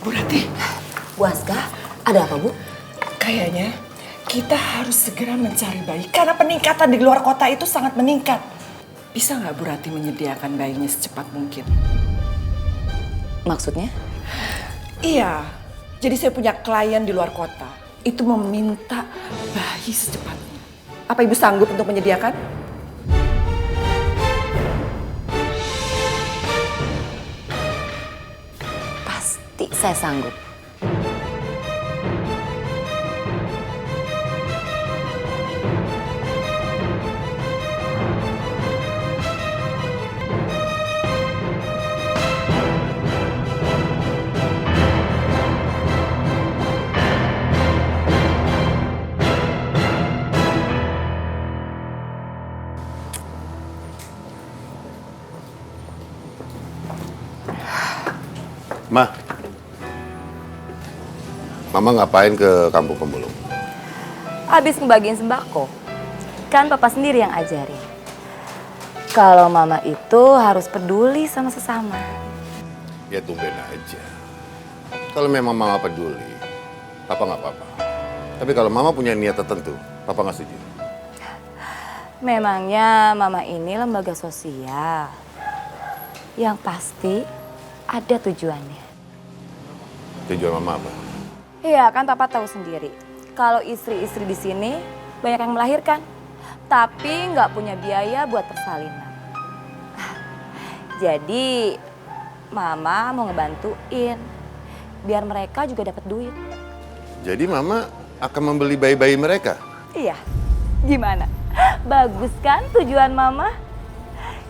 Bu Rati. Bu Aska, ada apa Bu? Kayaknya kita harus segera mencari bayi karena peningkatan di luar kota itu sangat meningkat. Bisa nggak Bu Rati menyediakan bayinya secepat mungkin? Maksudnya? Iya, jadi saya punya klien di luar kota. Itu meminta bayi secepatnya. Apa Ibu sanggup untuk menyediakan? Pasti saya sanggup. Ma, Mama ngapain ke kampung pemulung? Habis ngebagiin sembako. Kan Papa sendiri yang ajarin. Kalau Mama itu harus peduli sama sesama. Ya tumben aja. Kalau memang Mama peduli, Papa nggak apa-apa. Tapi kalau Mama punya niat tertentu, Papa nggak setuju. Memangnya Mama ini lembaga sosial. Yang pasti ada tujuannya. Tujuan Mama apa? Iya kan Papa tahu sendiri. Kalau istri-istri di sini banyak yang melahirkan. Tapi nggak punya biaya buat persalinan. Jadi Mama mau ngebantuin. Biar mereka juga dapat duit. Jadi Mama akan membeli bayi-bayi mereka? Iya, gimana? Bagus kan tujuan Mama?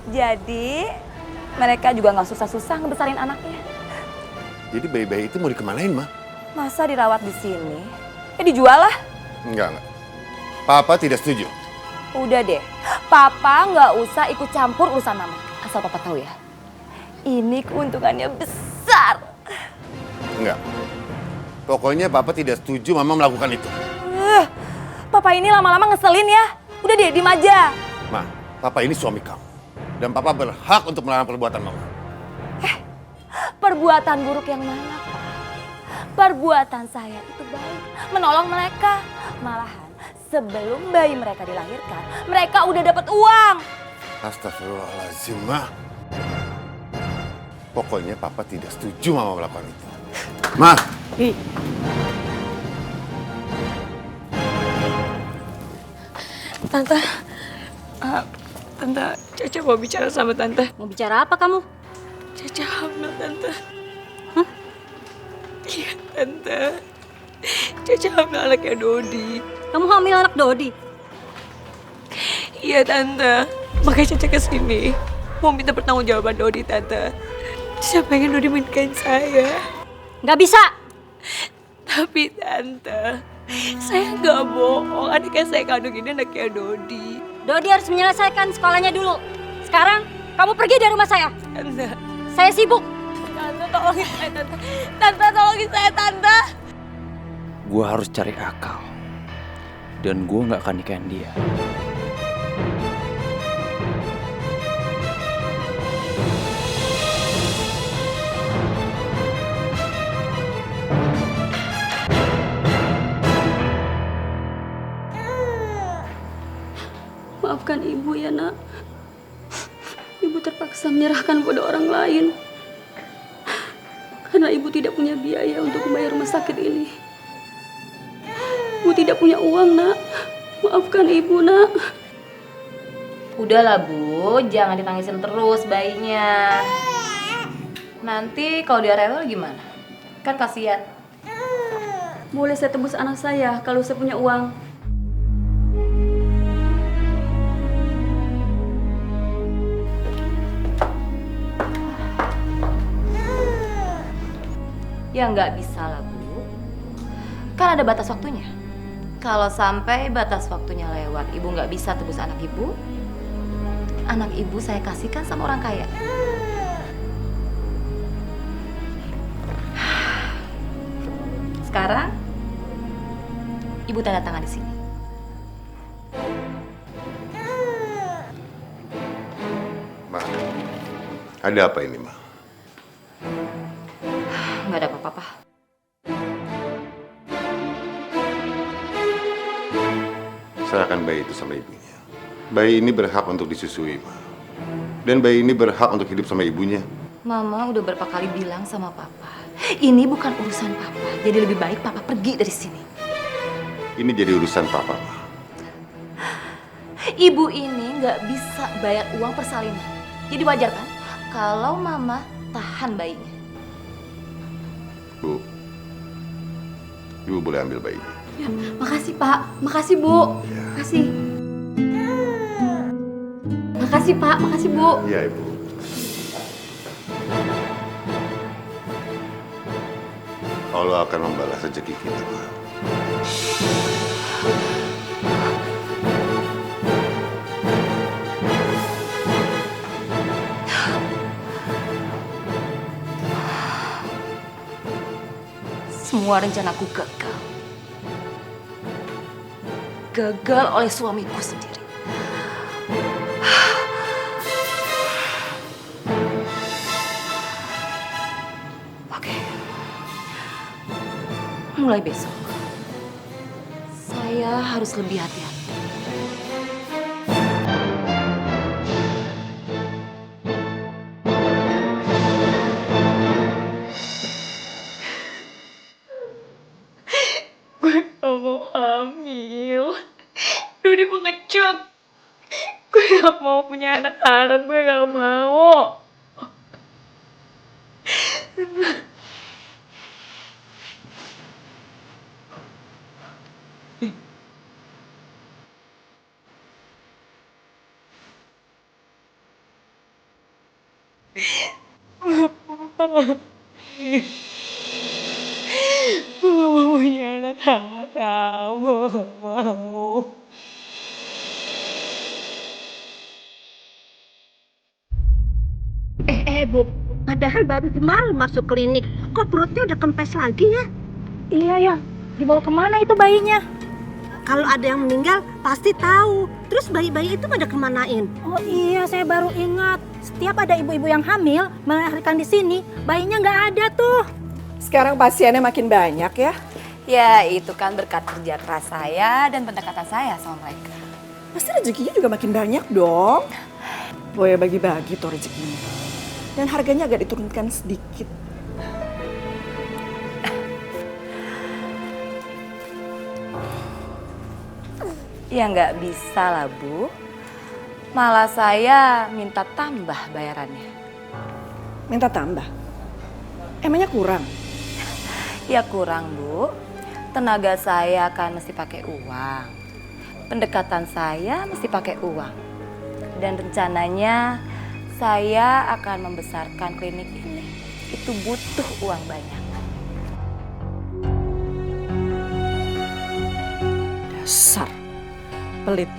Jadi mereka juga nggak susah-susah ngebesarin anaknya. Jadi bayi-bayi itu mau dikemanain, Ma? Masa dirawat di sini? Ya dijual lah. Enggak. Papa tidak setuju. Udah deh, Papa nggak usah ikut campur urusan Mama. Asal Papa tahu ya, ini keuntungannya besar. Enggak. Pokoknya Papa tidak setuju Mama melakukan itu. Papa ini lama-lama ngeselin ya. Udah deh, diem aja. Ma, Papa ini suami kamu. Dan Papa berhak untuk melarang perbuatan Mama. Perbuatan buruk yang mana, Pak? Perbuatan saya itu baik, menolong mereka. Malahan sebelum bayi mereka dilahirkan, mereka udah dapat uang. Astagfirullahaladzim, Ma. Pokoknya Papa tidak setuju Mama melakukan itu. Ma! Tante, Tante, Caca mau bicara sama Tante. Mau bicara apa kamu? Caca hamil, Tante. Hah? Iya, Tante. Caca hamil anaknya Dodi. Kamu hamil anak Dodi? Iya, Tante. Makanya Caca kesini. Mau minta pertanggungjawaban Dodi, Tante. Caca pengen Dodi menikahin saya. Nggak bisa! Tapi, Tante, saya nggak bohong. Adik yang saya kandung ini anaknya Dodi. Dodi harus menyelesaikan sekolahnya dulu. Sekarang, kamu pergi dari rumah saya. Tante. Saya sibuk. Tante, tolongin saya, Tante. Tante, tolongin saya, Tante. Gue harus cari akal. Dan gue gak akan nikahin dia. Maafkan ibu ya, nak. Ibu terpaksa menyerahkan pada orang lain. Karena ibu tidak punya biaya untuk membayar rumah sakit ini. Ibu tidak punya uang, nak. Maafkan ibu, nak. Udahlah Bu, jangan ditangisin terus bayinya. Nanti kalau dia rewel gimana? Kan kasihan. Boleh saya tebus anak saya kalau saya punya uang. Ya nggak bisa lah Bu. Kan ada batas waktunya. Kalau sampai batas waktunya lewat, ibu nggak bisa tebus anak ibu saya kasihkan sama orang kaya. Sekarang, ibu tanda tangan di sini. Ma, ada apa ini, Ma? Nggak ada apa-apa, Pak. serahkan bayi itu sama ibunya. Bayi ini berhak untuk disusui, Ma. Dan bayi ini berhak untuk hidup sama ibunya. Mama udah berapa kali bilang sama papa, ini bukan urusan papa. Jadi lebih baik papa pergi dari sini. Ini jadi urusan Papa, Ma. Ibu ini nggak bisa bayar uang persalinan. Jadi wajar kan kalau mama tahan bayinya. Bu, Ibu boleh ambil bayinya. Ya, makasih Pak, makasih Bu, makasih. Makasih Pak, makasih Bu. Iya, Ibu. Allah akan membalas rezeki kita, Ma. Semua rencanaku gagal. Gagal oleh suamiku sendiri. Oke. Mulai besok, saya harus lebih hati-hati. Gue gak mau hamil. Dodi pengecut. Gue gak mau punya anak-anak. Gue gak mau. Gue gak mau punya anak-anak. Gue gak mau. Bu, padahal baru kemarin masuk klinik. Kok perutnya udah kempes lagi ya? Iya ya, dibawa kemana itu bayinya? Kalau ada yang meninggal pasti tahu. Terus bayi-bayi itu pada kemanain? Oh iya, saya baru ingat. Setiap ada ibu-ibu yang hamil melahirkan di sini, bayinya nggak ada tuh. Sekarang pasiennya makin banyak ya. Ya, itu kan berkat kerja keras saya dan pendekatan saya sama mereka. Pasti rezekinya juga makin banyak dong. Boleh bagi-bagi tuh rezekinya. Dan harganya agak diturunkan sedikit. Ya nggak bisa lah, Bu. Malah saya minta tambah bayarannya. Minta tambah? Emangnya kurang? Ya kurang, Bu. Tenaga saya kan mesti pakai uang. Pendekatan saya mesti pakai uang. Dan rencananya saya akan membesarkan klinik ini. Itu butuh uang banyak. Dasar pelit.